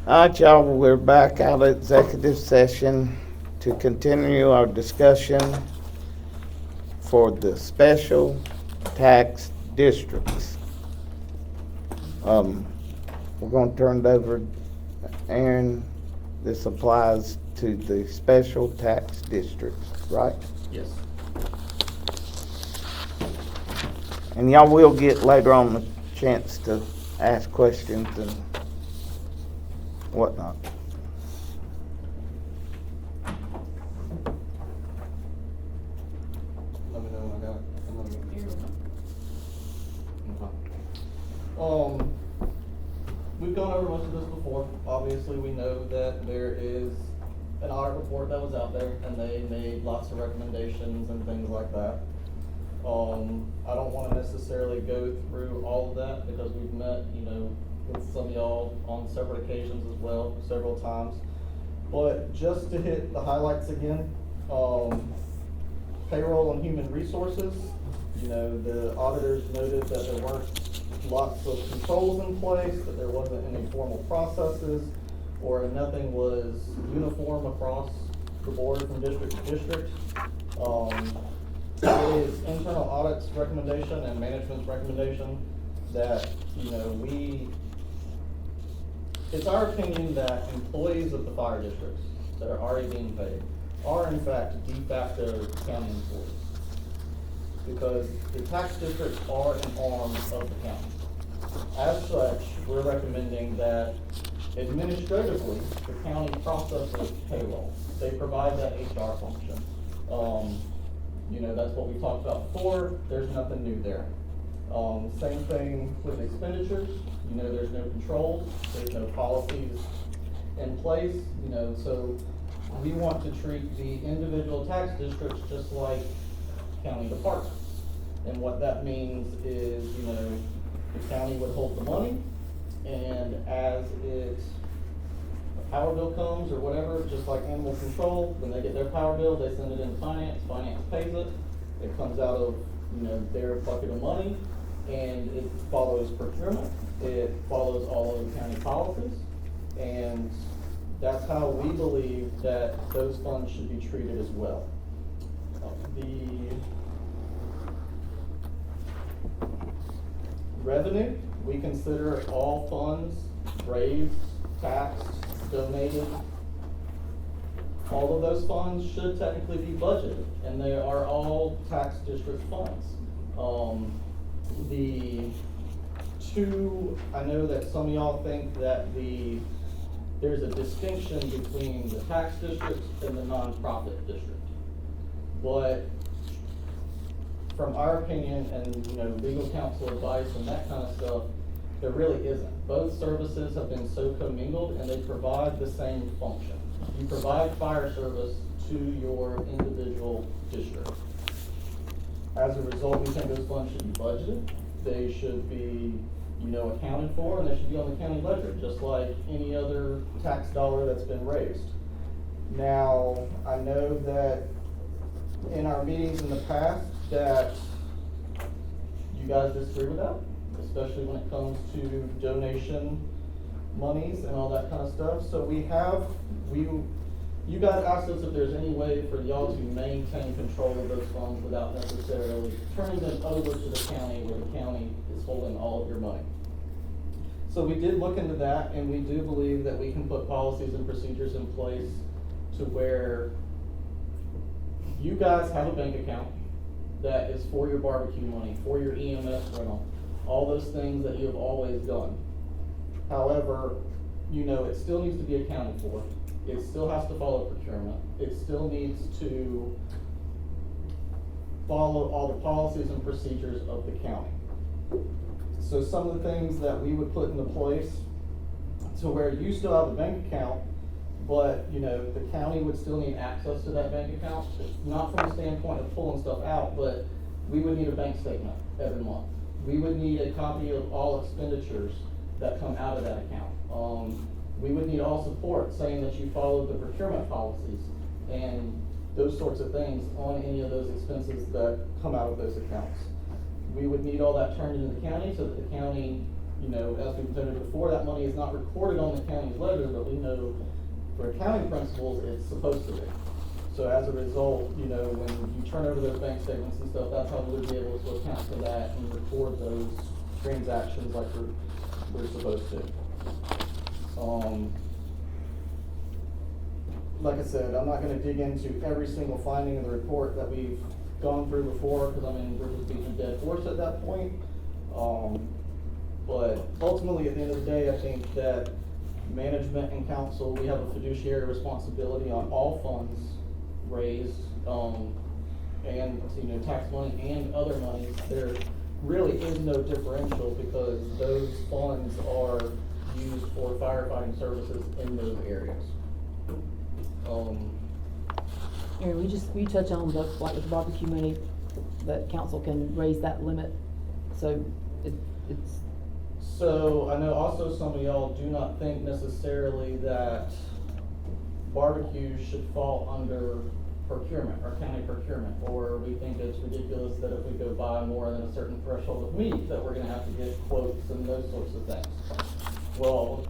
All right, y'all, we're back out of executive session to continue our discussion for the special tax districts. Um, we're gonna turn it over, Aaron, this applies to the special tax districts, right? Yes. And y'all will get later on the chance to ask questions and whatnot. Let me know when I got it. And let me- We've gone over most of this before. Obviously, we know that there is an audit report that was out there, and they made lots of recommendations and things like that. I don't wanna necessarily go through all of that, because we've met, with some of y'all on several occasions as well, several times. But just to hit the highlights again, payroll and human resources, the auditors noted that there weren't lots of controls in place, that there wasn't any formal processes, or nothing was uniform across the board from district to district. It is internal audit's recommendation and management's recommendation that, it's our opinion that employees of the fire districts that are already being paid are in fact de facto county employees. Because the tax districts are an arm of the county. As such, we're recommending that administratively, the county processes payroll. They provide that HR function. That's what we talked about before, there's nothing new there. Same thing with expenditures, there's no controls, there's no policies in place, so we want to treat the individual tax districts just like county departments. And what that means is, the county would hold the money, and as a power bill comes or whatever, just like animal control, when they get their power bill, they send it in finance pays it. It comes out of, their bucket of money, and it follows procurement, it follows all of the county policies, and that's how we believe that those funds should be treated as well. The revenue, we consider all funds raised, taxed, donated. All of those funds should technically be budgeted, and they are all tax district funds. I know that some of y'all think that there's a distinction between the tax district and the nonprofit district. But from our opinion and, legal counsel advice and that kind of stuff, there really isn't. Both services have been so commingled, and they provide the same function. You provide fire service to your individual district. As a result, we think those funds should be budgeted. They should be, accounted for, and they should be on the county ledger, just like any other tax dollar that's been raised. Now, I know that in our meetings in the past that you guys disagree with that, especially when it comes to donation monies and all that kind of stuff. So you guys asked us if there's any way for y'all to maintain control of those funds without necessarily turning them over to the county, where the county is holding all of your money. So we did look into that, and we do believe that we can put policies and procedures in place to where you guys have a bank account that is for your barbecue money, for your EMS rental, all those things that you have always done. However, it still needs to be accounted for. It still has to follow procurement. It still needs to follow all the policies and procedures of the county. So some of the things that we would put into place to where you still have a bank account, but, the county would still need access to that bank account, not from the standpoint of pulling stuff out, but we would need a bank statement every month. We would need a copy of all expenditures that come out of that account. We would need all support saying that you followed the procurement policies and those sorts of things on any of those expenses that come out of those accounts. We would need all that turned into the county so that the county, you know, as we presented before, that money is not recorded on the county's ledger, but we know for accounting principles, it's supposed to be. So as a result, you know, when you turn over those bank statements and stuff, that's how we would be able to account for that and record those transactions like we're supposed to. Like I said, I'm not gonna dig into every single finding in the report that we've gone through before, because I mean, we're just beating a dead horse at that point. But ultimately, at the end of the day, I think that management and council, we have a fiduciary responsibility on all funds raised, and, you know, tax money and other monies. There really is no differential because those funds are used for firefighting services in those areas. Aaron, we touch on the, like with barbecue money, that council can raise that limit, so it's. So I know also some of y'all do not think necessarily that barbecues should fall under procurement or county procurement, or we think it's ridiculous that if we go buy more than a certain threshold of meat, that we're gonna have to get quotes and those sorts of things. Well,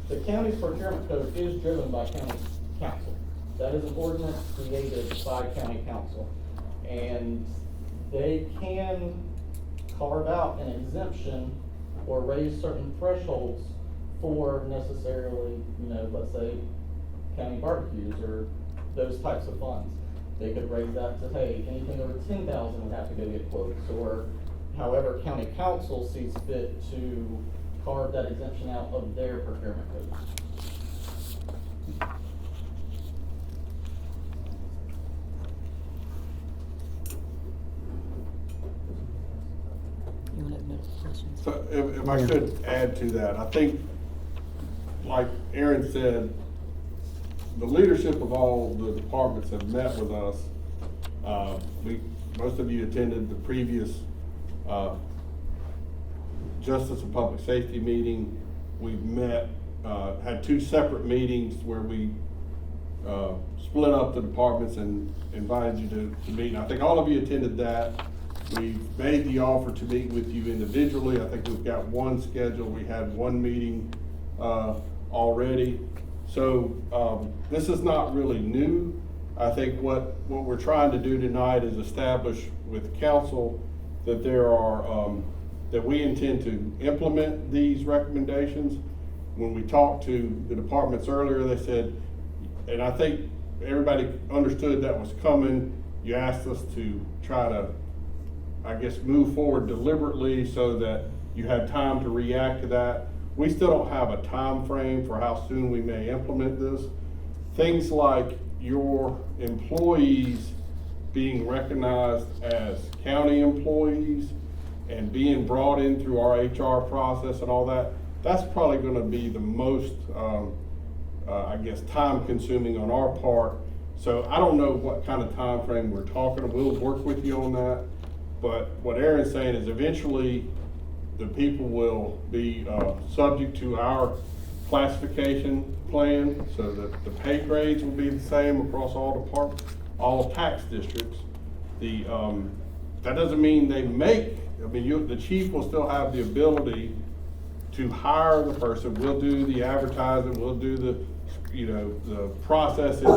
the county's procurement code is driven by county council. That is an ordinance created by county council. And they can carve out an exemption or raise certain thresholds for necessarily, you know, let's say, county barbecues or those types of funds. They could raise that to, hey, anything over 10,000 would have to go get quotes, or however county council sees fit to carve that exemption out of their procurement code. You want to have no questions? So if I could add to that, I think, like Aaron said, the leadership of all the departments have met with us. Most of you attended the previous Justice and Public Safety meeting. We've met, had two separate meetings where we split up the departments and invited you to meet. And I think all of you attended that. We've made the offer to meet with you individually. I think we've got one scheduled. We had one meeting already. So this is not really new. I think what we're trying to do tonight is establish with council that there are, that we intend to implement these recommendations. When we talked to the departments earlier, they said, and I think everybody understood that was coming. You asked us to try to, I guess, move forward deliberately so that you had time to react to that. We still don't have a time frame for how soon we may implement this. Things like your employees being recognized as county employees and being brought in through our HR process and all that, that's probably gonna be the most, I guess, time consuming on our part. So I don't know what kind of time frame we're talking. We'll work with you on that. But what Aaron's saying is eventually the people will be subject to our classification plan, so that the pay grades will be the same across all departments, all tax districts. That doesn't mean they make, I mean, the chief will still have the ability to hire the person. We'll do the advertising, we'll do the, you know, the processing.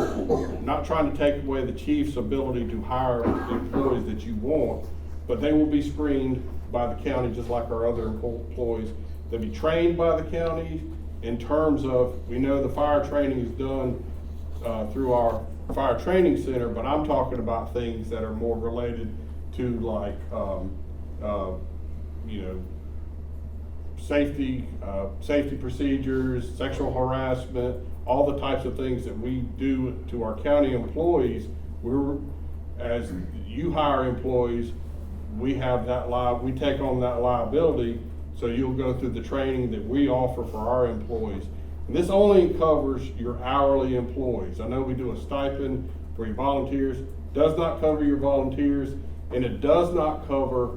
Not trying to take away the chief's ability to hire the employees that you want, but they will be screened by the county just like our other employees. They'll be trained by the county in terms of, we know the fire training is done through our fire training center, but I'm talking about things that are more related to like, you know, safety procedures, sexual harassment, all the types of things that we do to our county employees. As you hire employees, we have that we take on that liability, so you'll go through the training that we offer for our employees. And this only covers your hourly employees. I know we do a stipend for your volunteers, does not cover your volunteers, and it does not cover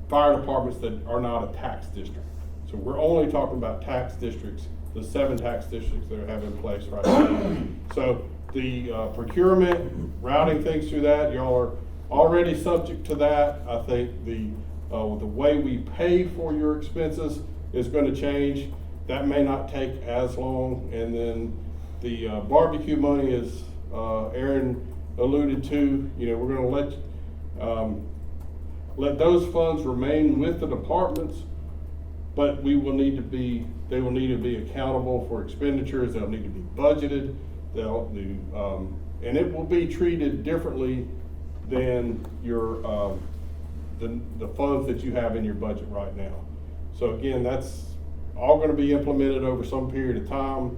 fire departments that are not a tax district. So we're only talking about tax districts, the 7 tax districts that have in place right now. So the procurement, routing things through that, y'all are already subject to that. I think the The way we pay for your expenses is gonna change. That may not take as long. And then the barbecue money, as Aaron alluded to, we're gonna let those funds remain with the departments, but they will need to be accountable for expenditures. They'll need to be budgeted. And it will be treated differently than your, the funds that you have in your budget right now. So again, that's all gonna be implemented over some period of time.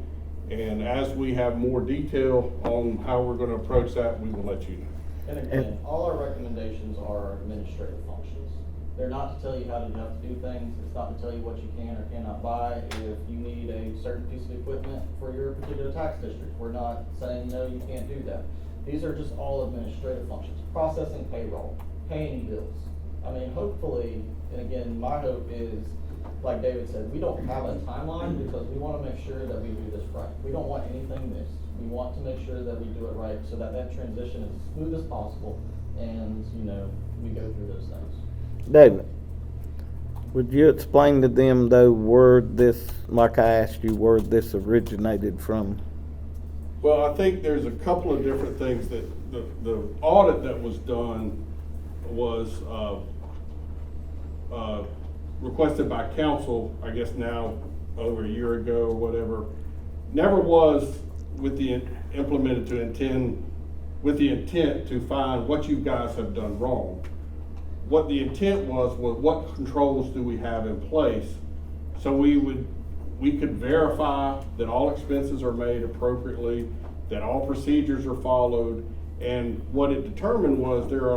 And as we have more detail on how we're gonna approach that, we will let you know. And again, all our recommendations are administrative functions. They're not to tell you how you have to do things. It's not to tell you what you can or cannot buy. If you need a certain piece of equipment for your particular tax district, we're not saying, no, you can't do that. These are just all administrative functions. Processing payroll, paying bills. I mean, hopefully, and again, my hope is, like David said, we don't have a timeline because we want to make sure that we do this right. We don't want anything missed. We want to make sure that we do it right so that transition is as smooth as possible and, we go through those things. David, would you explain to them though where this, like I asked you, where this originated from? Well, I think there's a couple of different things that the audit that was done was requested by council, I guess now over a year ago or whatever. Never was with the intent to find what you guys have done wrong. What the intent was what controls do we have in place, so we could verify that all expenses are made appropriately, that all procedures are followed. And what it determined was there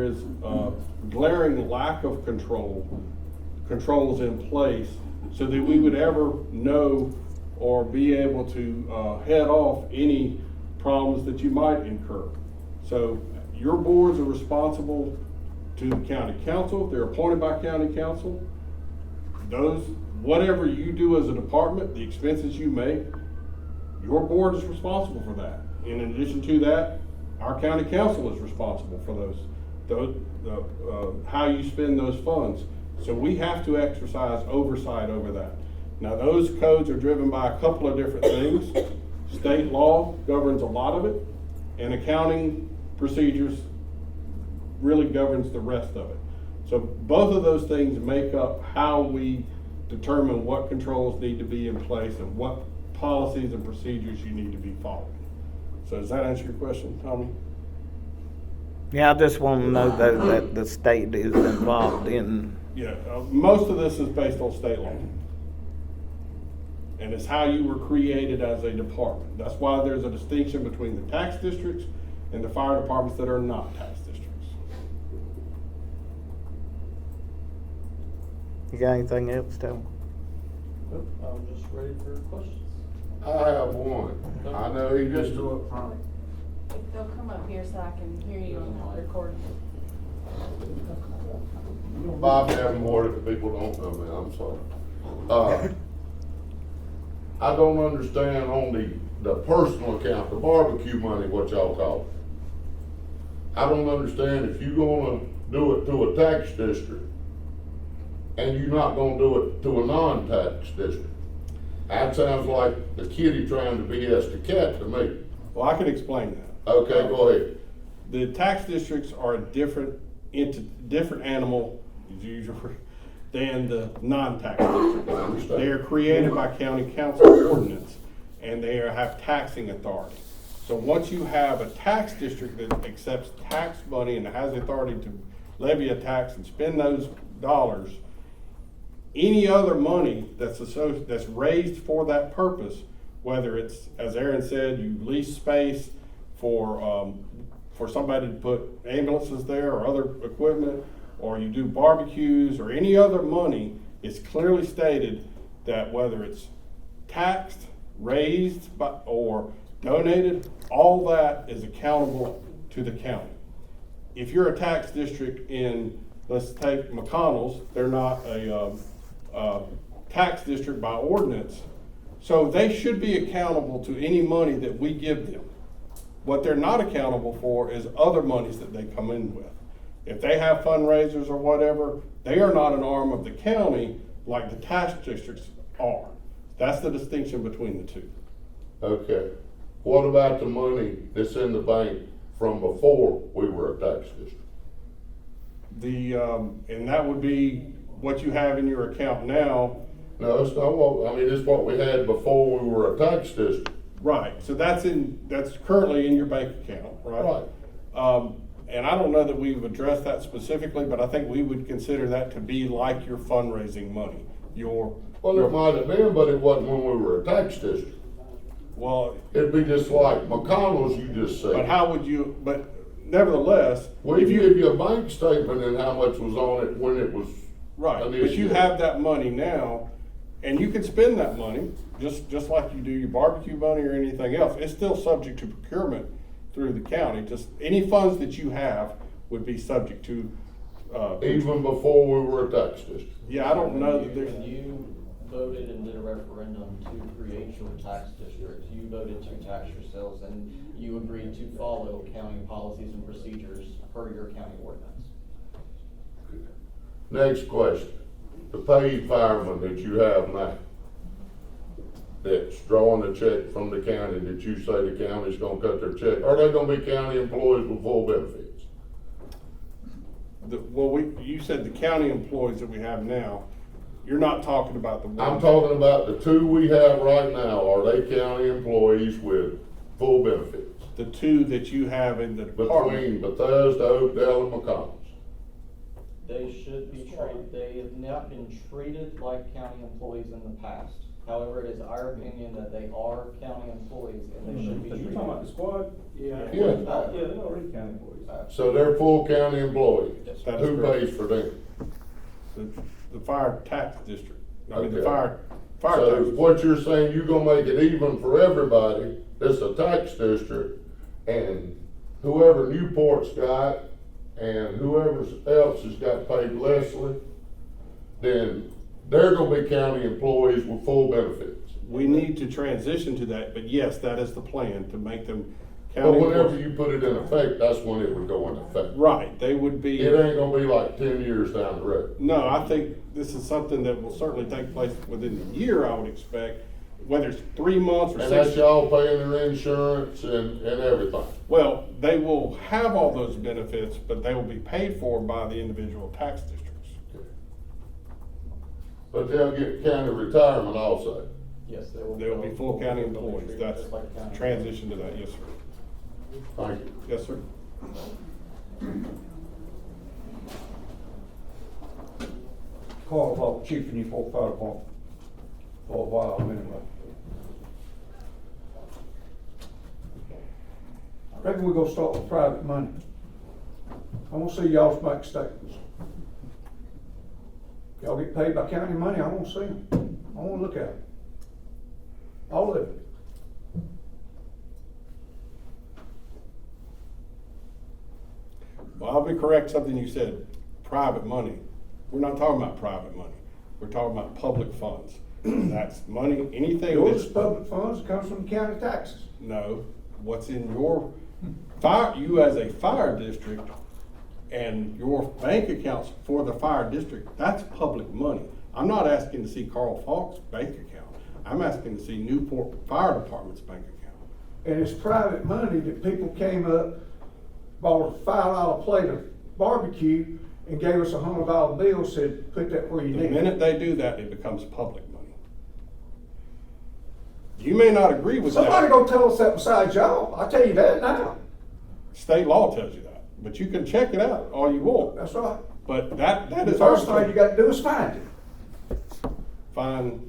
is a glaring lack of controls in place, so that we would ever know or be able to head off any problems that you might incur. So your boards are responsible to county council. They're appointed by county council. Whatever you do as a department, the expenses you make, your board is responsible for that. In addition to that, our county council is responsible for how you spend those funds. So we have to exercise oversight over that. Now, those codes are driven by a couple of different things. State law governs a lot of it, and accounting procedures really governs the rest of it. So both of those things make up how we determine what controls need to be in place and what policies and procedures you need to be following. So does that answer your question, Tommy? Yeah, I just want to know that the state is involved in. Yeah, most of this is based on state law. And it's how you were created as a department. That's why there's a distinction between the tax districts and the fire departments that are not tax districts. You got anything else, Tom? Nope, I'm just ready for questions. I have one. I know he just, If they'll come up here so I can hear you on the recording. Bob Davenport, if people don't know me, I'm sorry. I don't understand on the personal account, the barbecue money, what y'all call it. I don't understand if you're gonna do it to a tax district and you're not gonna do it to a non-tax district. That sounds like the kitty trying to BS the cat to me. Well, I can explain that. Okay, go ahead. The tax districts are a different animal, as usual, than the non-tax districts. I understand. They are created by county council ordinance, and they have taxing authority. So once you have a tax district that accepts tax money and has the authority to levy a tax and spend those dollars, any other money that's raised for that purpose, whether it's, as Aaron said, you lease space for somebody to put ambulances there or other equipment, or you do barbecues or any other money, it's clearly stated that whether it's taxed, raised, or donated, all that is accountable to the county. If you're a tax district in, let's take McConnell's, they're not a tax district by ordinance, so they should be accountable to any money that we give them. What they're not accountable for is other monies that they come in with. If they have fundraisers or whatever, they are not an arm of the county like the tax districts are. That's the distinction between the two. Okay. What about the money that's in the bank from before we were a tax district? And that would be what you have in your account now. No, it's not what, I mean, it's what we had before we were a tax district. Right, so that's currently in your bank account, right? And I don't know that we've addressed that specifically, but I think we would consider that to be like your fundraising money, Well, it might have been, but it wasn't when we were a tax district. well, It'd be just like McConnell's you just said. but how would you, but nevertheless, We if give you, you a bank statement and how much was on it when it was. right, but you initiated. have that money now, and you can spend that money, just like you do your barbecue money or anything else. It's still subject to procurement through the county, just any funds that you have would be subject to, Even before we were a tax district. yeah, I don't know that there's. When you voted and did a referendum to create your tax district, you voted to tax yourselves and you agreed to follow county policies and procedures per your county ordinance. Next question. The paid fireman that you have now, that's drawing a check from the county, that you say the county's gonna cut their check, are they gonna be county employees with full benefits? You said the county employees that we have now, you're not talking about the ones. I'm talking about the two we have right now, are they county employees with full benefits? The two that you have in the department. Between Bethesda, Oakdale, and McConnell's. They should be treated, they have not been treated like county employees in the past. However, it is our opinion that they are county employees and they should be You treated. talking about the squad? Yeah. Yeah. Yeah, they're already county employees. So they're full county employees. Yes, that is Who correct. pays for them? The fire tax district, I mean, the Okay. fire So tax. what you're saying, you're gonna make it even for everybody that's a tax district, and whoever Newport's got, and whoever else has got paid Leslie, then they're gonna be county employees with full benefits. We need to transition to that, but yes, that is the plan, to make them But county whenever employees. you put it in effect, that's when it would go in effect. Right, they would be. It ain't gonna be like 10 years down the road. No, I think this is something that will certainly take place within the year, I would expect, whether it's 3 months or And 6. that's y'all paying their insurance and everything. Well, they will have all those benefits, but they will be paid for by the individual tax districts. But they'll get county retirement also. Yes, they will. They will be full county they'll be employees, treated that's just like a county. transition to that, yes, sir. Thank you. Yes, sir. Carl Volk, Chief of Newport Fire Department, for a while anyway. I reckon we're gonna start with private money. I wanna see y'all's bank statements. Y'all get paid by county money, I wanna see them. I wanna look at them. All of it. Well, I'll be correct, something you said, private money. We're not talking about private money. We're talking about public funds. That's money, anything Yours that's. is public funds, it comes from the county taxes. No, what's in your fire, you as a fire district and your bank accounts for the fire district, that's public money. I'm not asking to see Carl Falk's bank account. I'm asking to see Newport Fire Department's bank account. And it's private money that people came up, bought a $5 plate of barbecue and gave us $100 bill, said, put that where you The need it. minute they do that, it becomes public money. You may not agree with Somebody that. gonna tell us that besides y'all, I tell you that now. State law tells you that, but you can check it out all you want. That's right. But that The is our first thing you gotta do is find it. Find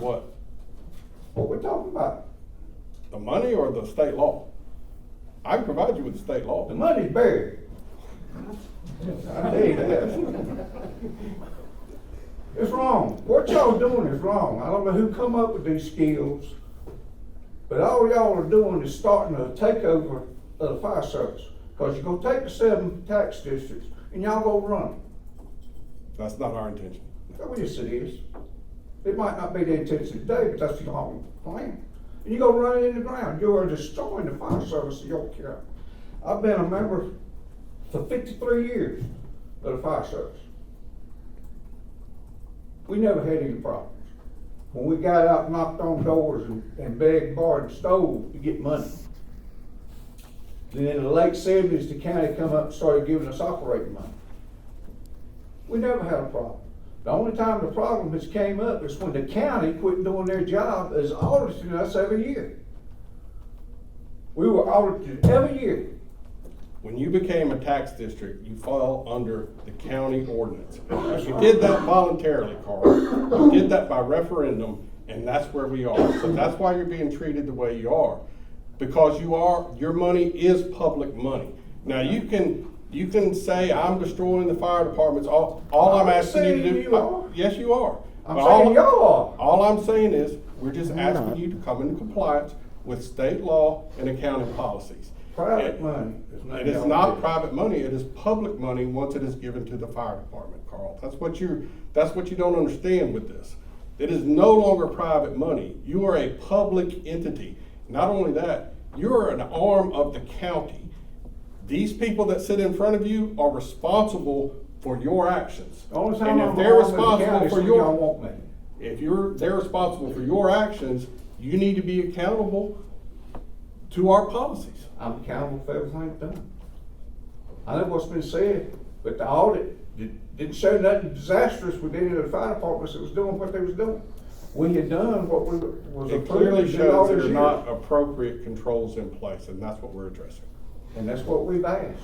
what? What we talking about? The money or the state law? I can provide you with the state law. The money's buried. I tell you that. It's wrong. What y'all doing is wrong. I don't know who come up with these skills, but all y'all are doing is starting a takeover of the fire service. Cause you're gonna take the 7 tax districts and y'all go run them. That's not our intention. Oh, yes, it is. It might not be the intention today, but that's your whole plan. And you go run it in the ground. You are destroying the fire service of York County. I've been a member for 53 years of the fire service. We never had any problems. When we got out, and knocked on doors and begged, borrowed, and stole to get money. Then in the late 70s, the county come up and started giving us operating money. We never had a problem. The only time the problem has came up is when the county quit doing their job as auditing us every year. We were audited every year. When you became a tax district, you fell under the county ordinance. You did that voluntarily, Carl. You did that by referendum, and that's where we are. So that's why you're being treated the way you are. Because your money is public money. Now, you can say, I'm destroying the fire departments, all I'm asking you to saying do. you are. Yes, you are. I'm But all- saying y'all are. All I'm saying is, we're just You're asking not. you to come into compliance with state law and accounting policies. Private And- money. It is not private money, it is public money once it is given to the fire department, Carl. That's what you don't understand with this. It is no longer private money. You are a public entity. Not only that, you are an arm of the county. These people that sit in front of you are responsible for your actions. The only time And I'm if they're on with the responsible county is for when y'all your, want me. if they're responsible for your actions, you need to be accountable to our policies. I'm accountable for everything done. I know what's been said, but the audit didn't show nothing disastrous with any of the fire departments that was doing what they was doing. We had done what we was It approved clearly to do all shows there this are year. not appropriate controls in place, and that's what we're addressing. And that's what we've asked.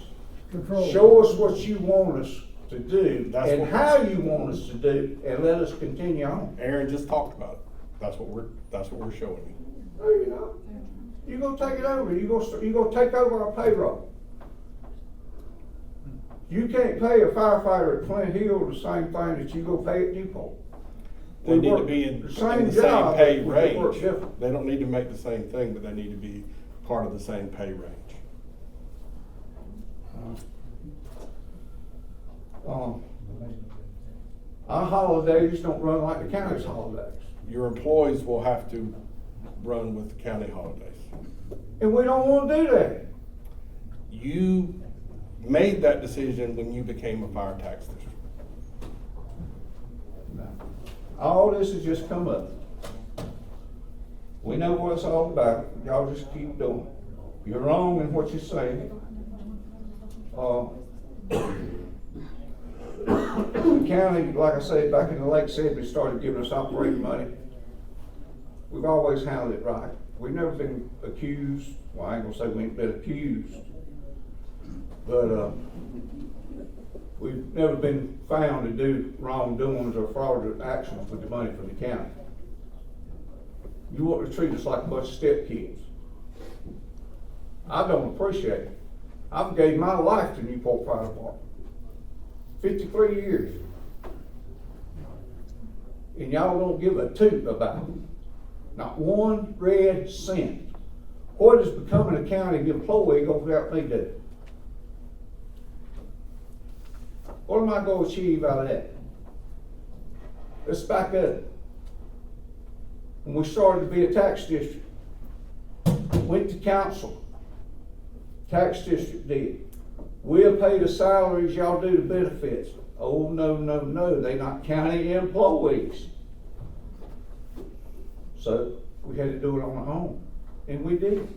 Show us what you want us to do That's and what- how you want us to do, and let us continue on. Aaron just talked about it. That's what we're showing you. No, you know, you gonna take it over, you gonna take over our payroll. You can't pay a firefighter at Flint Hill the same thing that you go pay at Newport. They We need to work be in the the same same job, pay but we work range. different. They don't need to make the same thing, but they need to be part of the same pay range. Our holidays don't run like the county's holidays, Your employees will have to run with the county holidays. and we don't wanna do that. You made that decision when you became a fire tax district. All this has just come up. We know what it's all about, y'all just keep doing it. You're wrong in what you're saying. The county, like I said, back in the late '70s, started giving us operating money. We've always handled it right. We've never been accused, well, I ain't gonna say we ain't been accused, but, we've never been found to do wrongdoings or fraudulent actions with the money from the county. You want to treat us like a bunch of stepkids. I don't appreciate it. I've gave my life to Newport Fire Department. 53 years. And y'all don't give a toot about it. Not one red cent. What is becoming a county employee gonna help me do? What am I gonna achieve out of that? Let's back up. When we started to be a tax district, went to council, tax district did. We'll pay the salaries, y'all do the benefits. Oh, no, they not county employees. So we had to do it on our own, and we did.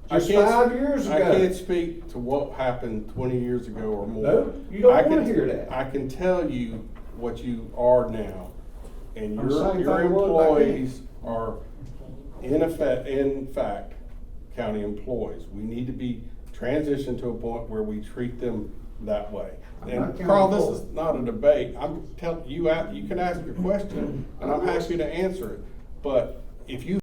Just 5 years ago. I can't speak to what happened 20 years ago or more. No, you don't I wanna can- hear that. I can tell you what you are now, and I'm your saying your thing was back then. employees are in fact, county employees. We need to be transitioned to a point where we treat them that way. I'm And not county Carl, this employee. is not a debate. I'm telling you, you can ask your question, and I'm happy to answer it. But if you